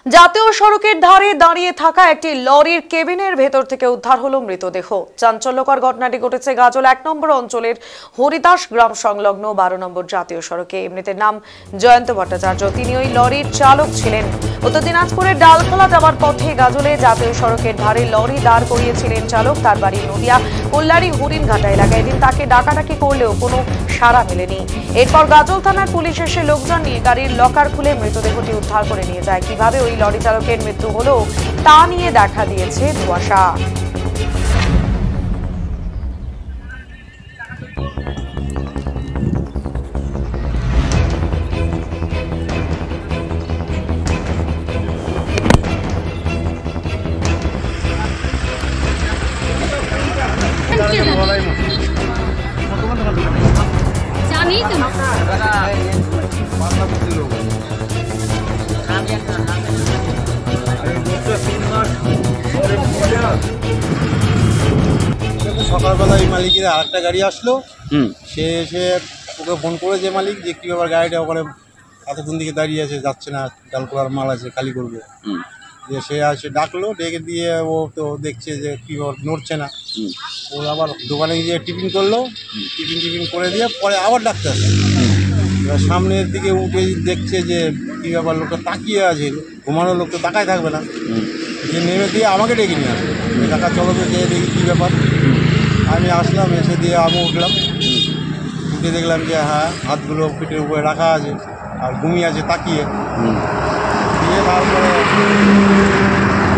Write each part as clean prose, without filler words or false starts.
জাতীয় সড়কের ধারে দাঁড়িয়ে থাকা একটি লরির কেবিনের ভেতর থেকে উদ্ধার হলো মৃতদেহ। চাঞ্চল্যকর ঘটনাটি ঘটেছে গাজল ১ নম্বর অঞ্চলের হরিদাস গ্রাম সংলগ্ন ১২ নম্বর জাতীয় সড়কে। মৃতের নাম জয়ন্ত ভট্টাচার্য। তিনি ওই লরির চালক ছিলেন। উত্তর দিনাজপুরের ডালখোলা যাওয়ার পথে গাজলে জাতীয় সড়কের ধারে লরি দাঁড় করিয়েছিলেন চালক। তার বাড়ি নদিয়া কল্যাণী হরিণঘাটা এলাকায়। এদিন তাকে ডাকাডাকি করলেও কোনো সাড়া মেলেনি। এরপর গাজল থানার পুলিশ এসে লোকজন নিয়ে গাড়ির লকার খুলে মৃতদেহটি উদ্ধার করে নিয়ে যায়। কিভাবে ওই লরি চালকের মৃত্যু হলো তা নিয়ে দেখা দিয়েছে ধোঁয়াশা। সকালবেলা এই মালিকের আরেকটা গাড়ি আসলো, সে এসে ওকে ফোন করে যে মালিক যে কী ব্যাপার গাড়িটা ওখানে এতক্ষণ দিকে দাঁড়িয়ে আছে, যাচ্ছে না, ডালকোলার মাল আছে খালি করবে। যে সে আসে ডাকলো, ডেকে দিয়ে ও তো দেখছে যে কী নড়ছে না। ও আবার দোকানে গিয়ে টিফিন করলো, টিফিন করে দিয়ে পরে আবার ডাকতে আসে। এবার সামনের দিকে উঠে দেখছে যে কী ব্যাপার, লোকটা তাকিয়ে আছে, ঘুমানোর লোক তো তাকায় থাকবে না। যে নেমে দিয়ে আমাকে ডেকে নিয়ে আসবে, টাকা চলো তো যেয়ে দেখি কী ব্যাপার। আমি আসলাম, এসে দিয়ে আমি উঠলাম, উঠে দেখলাম যে হ্যাঁ হাতগুলো পিঠের উপরে রাখা আছে আর ঘুমিয়ে আছে তাকিয়ে। দিয়ে তারপরে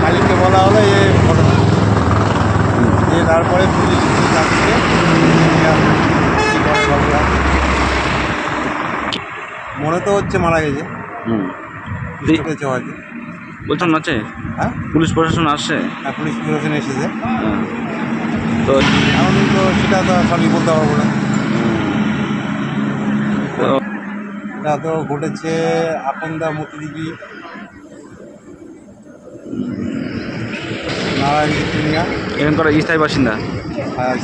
মালিককে বলা হলো এই ঘটনা। দিয়ে তারপরে পুলিশ ডাকছে, মনে তো হচ্ছে মারা গেছে। হয়তো বলছেন আছে। হ্যাঁ, পুলিশ প্রশাসন আসছে। হ্যাঁ, পুলিশ প্রশাসন এসেছে। তো এখন তো সেটা তো সবই বলতে পারবো না। এটা তো ঘটেছে আপনদা মতিদিঘি নারায়ণগঞ্জ চিনিয়া, এখানকার স্থায়ী বাসিন্দা। হ্যাঁ,